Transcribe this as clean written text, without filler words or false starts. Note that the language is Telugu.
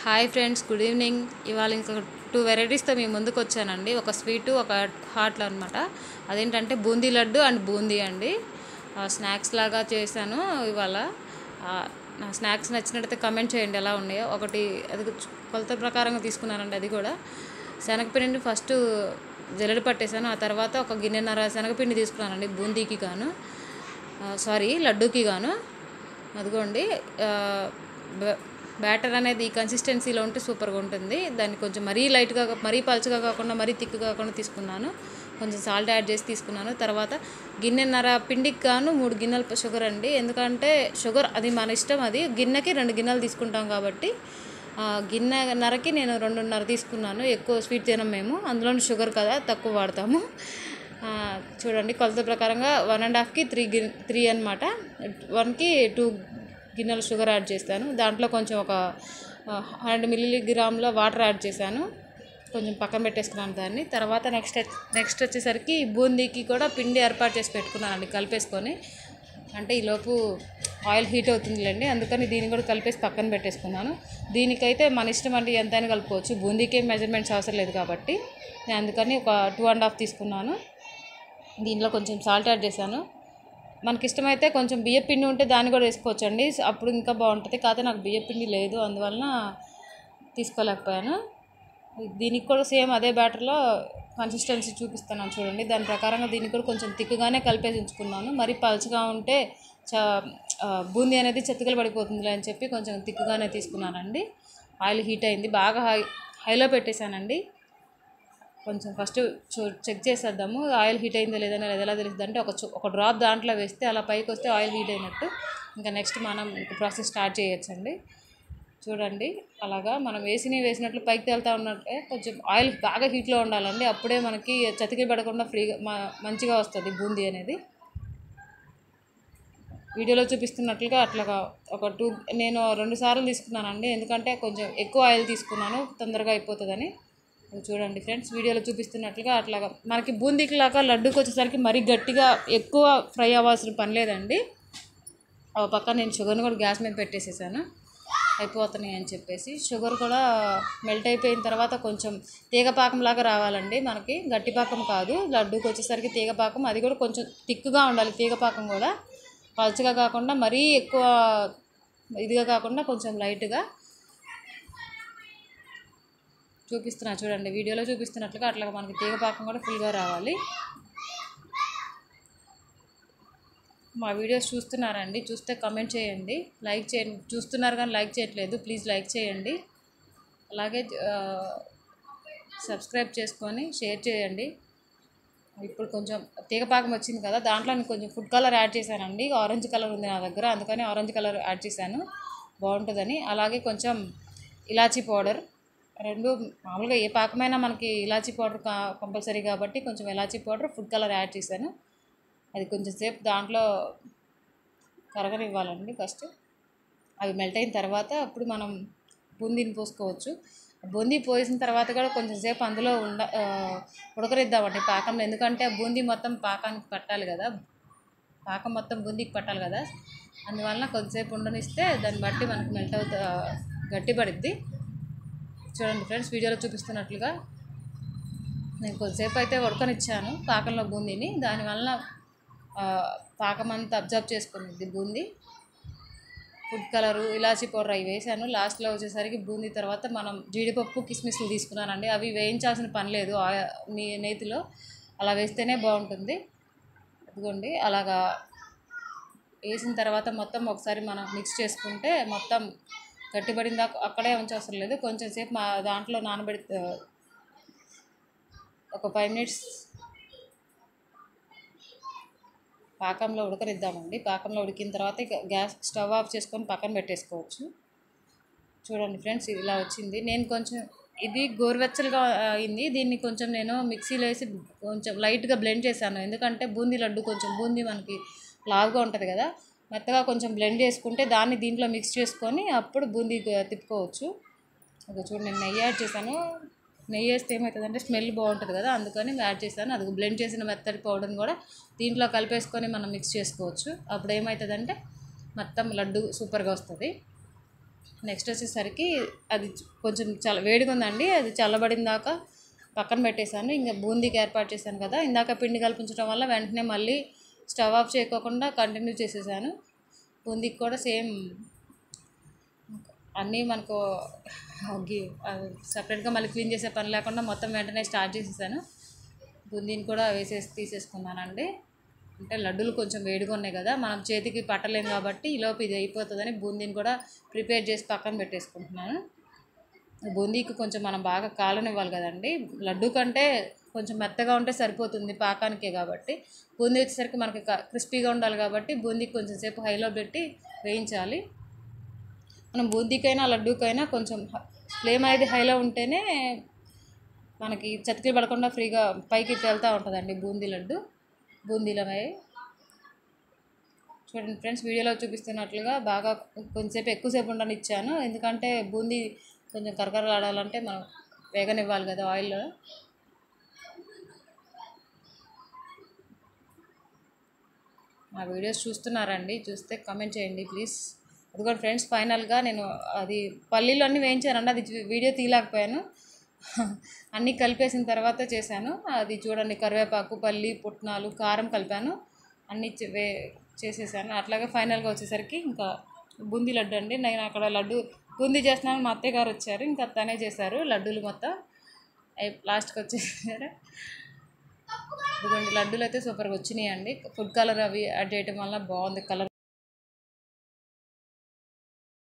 Hi friends, good evening. ఇవాళ ఇంకా 2 వెరైటీస్తో మీ ముందుకు వచ్చానండి. ఒక స్వీటు, ఒక హాట్లో అనమాట. అదేంటంటే బూందీ లడ్డు అండ్ బూందీ అండి. స్నాక్స్ లాగా చేశాను ఇవాళ. నా స్నాక్స్ నచ్చినట్టయితే కమెంట్ చేయండి ఎలా ఉన్నాయో. ఒకటి అది కొలత ప్రకారంగా తీసుకున్నానండి. అది కూడా శనగపిండిని ఫస్ట్ జల్లెడ పట్టేశాను. ఆ తర్వాత ఒక గిన్నెన్నర శనగపిండి తీసుకున్నానండి బూందీకి గాను, లడ్డూకి గాను. అదిగోండి, బ్యాటర్ అనేది ఈ కన్సిస్టెన్సీలో ఉంటే సూపర్గా ఉంటుంది. దాన్ని కొంచెం మరీ లైట్గా, మరీ పలుచగా కాకుండా, మరీ థిక్గా కాకుండా తీసుకున్నాను. కొంచెం సాల్ట్ యాడ్ చేసి తీసుకున్నాను. తర్వాత గిన్నెన్నర పిండికి గాను 3 గిన్నెల షుగర్ అండి. ఎందుకంటే షుగర్ అది మన ఇష్టం. అది గిన్నెకి 2 గిన్నెలు తీసుకుంటాం కాబట్టి గిన్నెన్నరకి నేను 2.5 తీసుకున్నాను. ఎక్కువ స్వీట్ తినం మేము, అందులోని షుగర్ కదా తక్కువ వాడతాము. చూడండి, కొలత ప్రకారంగా 1.5కి 3 అనమాట. 1కి 2 గిన్నెల షుగర్ యాడ్ చేస్తాను. దాంట్లో కొంచెం ఒక 100 మిల్లీగ్రాముల వాటర్ యాడ్ చేశాను. కొంచెం పక్కన పెట్టేసుకున్నాను దాన్ని. తర్వాత నెక్స్ట్ వచ్చేసరికి బూందీకి కూడా పిండి ఏర్పాటు చేసి పెట్టుకున్నానండి కలిపేసుకొని. అంటే ఈలోపు ఆయిల్ హీట్ అవుతుందిలేండి, అందుకని దీన్ని కూడా కలిపేసి పక్కన పెట్టేసుకున్నాను. దీనికైతే మన ఇష్టం అండి, ఎంతైనా కలుపుకోవచ్చు. బూందీకి మెజర్మెంట్స్ అవసరం లేదు కాబట్టి నేను అందుకని ఒక 2.5 తీసుకున్నాను. దీనిలో కొంచెం సాల్ట్ యాడ్ చేశాను. మనకి ఇష్టమైతే కొంచెం బియ్యపిండి ఉంటే దాన్ని కూడా వేసుకోవచ్చండి, అప్పుడు ఇంకా బాగుంటుంది. కాకపోతే నాకు బియ్యపిండి లేదు, అందువలన తీసుకోలేకపోయాను. దీనికి కూడా సేమ్ అదే బ్యాటర్లో కన్సిస్టెన్సీ చూపిస్తున్నాను చూడండి. దాని ప్రకారంగా దీన్ని కూడా కొంచెం థిక్గానే కలిపేసి ఉంచుకున్నాను. మరి పలుచగా ఉంటే బూందీ అనేది చెత్తకలు పడిపోతుంది అని చెప్పి కొంచెం థిక్గానే తీసుకున్నానండి. ఆయిల్ హీట్ అయింది, బాగా హైలో పెట్టేశానండి. కొంచెం ఫస్ట్ చెక్ చేసేద్దాము ఆయిల్ హీట్ అయిందో లేదని. ఎలా తెలుస్తుంది అంటే ఒక డ్రాప్ దాంట్లో వేస్తే అలా పైకి వస్తే ఆయిల్ హీట్ అయినట్టు. ఇంకా నెక్స్ట్ మనం ప్రాసెస్ స్టార్ట్ చేయొచ్చండి. చూడండి, అలాగా మనం వేసినట్లు పైకి తేలుతూ ఉన్నట్టే కొంచెం ఆయిల్ బాగా హీట్లో ఉండాలండి. అప్పుడే మనకి చతికి పడకుండా ఫ్రీగా మంచిగా వస్తుంది బూందీ అనేది. వీడియోలో చూపిస్తున్నట్లుగా అట్లాగా నేను 2 సార్లు తీసుకున్నానండి, ఎందుకంటే కొంచెం ఎక్కువ ఆయిల్ తీసుకున్నాను, తొందరగా అయిపోతుందని. చూడండి ఫ్రెండ్స్, వీడియోలో చూపిస్తున్నట్లుగా అట్లాగా మనకి బూందీకి లాగా లడ్డూకి వచ్చేసరికి మరీ గట్టిగా ఎక్కువ ఫ్రై అవ్వాల్సిన పని లేదండి. ఒక పక్క నేను షుగర్ని కూడా గ్యాస్ మీద పెట్టేసేసాను, అయిపోతున్నాయి అని చెప్పేసి. షుగర్ కూడా మెల్ట్ అయిపోయిన తర్వాత కొంచెం తీగపాకంలాగా రావాలండి, మనకి గట్టిపాకం కాదు. లడ్డూకి వచ్చేసరికి తీగపాకం, అది కూడా కొంచెం థిక్గా ఉండాలి. తీగపాకం కూడా పలుచగా కాకుండా మరీ ఎక్కువ ఇదిగా కాకుండా కొంచెం లైట్గా చూపిస్తున్నా చూడండి. వీడియోలో చూపిస్తున్నట్లుగా అట్లా మనకి తీగపాకం కూడా ఫుల్గా రావాలి. మా వీడియోస్ చూస్తున్నారండి, చూస్తే కమెంట్ చేయండి, లైక్ చేయండి. చూస్తున్నారు కానీ లైక్ చేయట్లేదు, ప్లీజ్ లైక్ చేయండి. అలాగే సబ్స్క్రైబ్ చేసుకొని షేర్ చేయండి. ఇప్పుడు కొంచెం తీగపాకం వచ్చింది కదా, దాంట్లో నేను కొంచెం ఫుడ్ కలర్ యాడ్ చేశానండి. ఆరెంజ్ కలర్ ఉంది నా దగ్గర, అందుకని ఆరెంజ్ కలర్ యాడ్ చేశాను, బాగుంటుందని. అలాగే కొంచెం ఇలాచీ పౌడర్, 2 మామూలుగా ఏ పాకమైనా మనకి ఇలాచీ పౌడర్ కంపల్సరీ కాబట్టి కొంచెం ఇలాచీ పౌడర్, ఫుడ్ కలర్ యాడ్ చేశాను. అది కొంచెం సేపు దాంట్లో కరగనివ్వాలండి. ఫస్ట్ అవి మెల్ట్ అయిన తర్వాత అప్పుడు మనం బూందీని పోసుకోవచ్చు. బూందీ పోసిన తర్వాత కూడా కొంచెం సేపు అందులో ఉడకరిద్దామండి పాకంలో, ఎందుకంటే బూందీ మొత్తం పాకానికి పట్టాలి కదా, పాకం మొత్తం బూందీకి పట్టాలి కదా. అందువలన కొంచెంసేపు ఉండనిస్తే దాన్ని బట్టి మనకి మెల్ట్ గట్టిపడిద్ది. చూడండి ఫ్రెండ్స్, వీడియోలో చూపిస్తున్నట్లుగా నేను కొద్దిసేపు అయితే ఉడకనిచ్చాను పాకంలో బూందీని. దానివల్ల పాకం అంతా అబ్జర్వ్ చేసుకునిద్ది బూందీ. ఫుడ్ కలరు, ఇలాచీ పౌడర్ అవి వేసాను. లాస్ట్లో వచ్చేసరికి బూందీ తర్వాత మనం జీడిపప్పు, కిస్మిస్లు తీసుకున్నానండి. అవి వేయించాల్సిన పని లేదు, నేతిలో అలా వేస్తేనే బాగుంటుంది. అదిగోండి, అలాగా వేసిన తర్వాత మొత్తం ఒకసారి మనం మిక్స్ చేసుకుంటే మొత్తం గట్టిపడిందా అక్కడే ఉంచవసరం లేదు. కొంచెం సేపు మా దాంట్లో నానబెడితే ఒక 5 మినిట్స్ పాకంలో ఉడకనిద్దామండి. పాకంలో ఉడికిన తర్వాత గ్యాస్ స్టవ్ ఆఫ్ చేసుకొని పక్కన పెట్టేసుకోవచ్చు. చూడండి ఫ్రెండ్స్, ఇలా వచ్చింది. నేను కొంచెం ఇది గోరువెచ్చలుగా అయింది. దీన్ని కొంచెం నేను మిక్సీలో వేసి కొంచెం లైట్గా బ్లెండ్ చేశాను, ఎందుకంటే బూందీ లడ్డు కొంచెం బూందీ మనకి లావుగా ఉంటుంది కదా, మెత్తగా కొంచెం బ్లెండ్ చేసుకుంటే దాన్ని దీంట్లో మిక్స్ చేసుకొని అప్పుడు బూందీ తిప్పుకోవచ్చు. అది చూడండి, నేను నెయ్యి యాడ్ చేశాను. నెయ్యి వేస్తే ఏమవుతుందంటే స్మెల్ బాగుంటుంది కదా, అందుకని యాడ్ చేశాను. అది బ్లెండ్ చేసిన మెత్తటి పౌడర్ని కూడా దీంట్లో కలిపేసుకొని మనం మిక్స్ చేసుకోవచ్చు. అప్పుడు ఏమవుతుందంటే మొత్తం లడ్డు సూపర్గా వస్తుంది. నెక్స్ట్ వచ్చేసరికి అది కొంచెం వేడిగా ఉందండి, అది చల్లబడిన దాకా పక్కన పెట్టేశాను. ఇంకా బూందీకి ఏర్పాటు చేశాను కదా, ఇందాక పిండి కల్పించడం వల్ల వెంటనే మళ్ళీ స్టవ్ ఆఫ్ చేయకోకుండా కంటిన్యూ చేసేసాను. బూందీకి కూడా సేమ్ అన్నీ మనకు సపరేట్గా మళ్ళీ క్లీన్ చేసే పని లేకుండా మొత్తం వెంటనే స్టార్ట్ చేసేసాను. బూందీని కూడా తీసేసుకున్నానండి. అంటే లడ్డూలు కొంచెం వేడిగా ఉన్నాయి కదా, మనం చేతికి పట్టలేము కాబట్టి ఈలోపు ఇది అయిపోతుందని బూందీని కూడా ప్రిపేర్ చేసి పక్కన పెట్టేసుకుంటున్నాను. బూందీకి కొంచెం మనం బాగా కాలనివ్వాలి కదండి, లడ్డు కంటే కొంచెం మెత్తగా ఉంటే సరిపోతుంది పాకానికే కాబట్టి. బూందీ వచ్చేసరికి మనకి క్రిస్పీగా ఉండాలి కాబట్టి బూందీకి కొంచెం సేపు హైలో పెట్టి వేయించాలి. మనం బూందీకైనా లడ్డూకైనా కొంచెం ఫ్లేమ్ అనేది హైలో ఉంటేనే మనకి చతికిలు పడకుండా ఫ్రీగా పైకి తేలుతూ ఉంటుందండి బూందీలమై. చూడండి ఫ్రెండ్స్, వీడియోలో చూపిస్తున్నట్లుగా బాగా కొంచెంసేపు ఎక్కువసేపు ఉండనిచ్చాను, ఎందుకంటే బూందీ కొంచెం కరకరలాడాలంటే మనం వేగనివ్వాలి కదా ఆయిల్లో. మా వీడియోస్ చూస్తున్నారండి, చూస్తే కామెంట్ చేయండి ప్లీజ్. అదిగోండి ఫ్రెండ్స్, ఫైనల్గా నేను అది పల్లీలు అన్నీ వేయించానండి, అది వీడియో తీయలేకపోయాను. అన్నీ కలిపేసిన తర్వాత చేశాను. అది చూడండి, కరివేపాకు, పల్లి, పుట్నాలు, కారం కలిపాను, అన్నీ చేసేసాను. అట్లాగే ఫైనల్గా వచ్చేసరికి ఇంకా బూందీ లడ్డు అండి. నేను అక్కడ లడ్డు బూందీ చేస్తున్నాను, మా అత్తయ్య గారు వచ్చారు, ఇంకా తనే చేశారు లడ్డూలు మొత్తం. లాస్ట్కి వచ్చేసారు. ఇదిగోండి లడ్డూలు అయితే సూపర్గా వచ్చినాయి అండి. ఫుడ్ కలర్ అవి యాడ్ చేయడం వల్ల బాగుంది కలర్.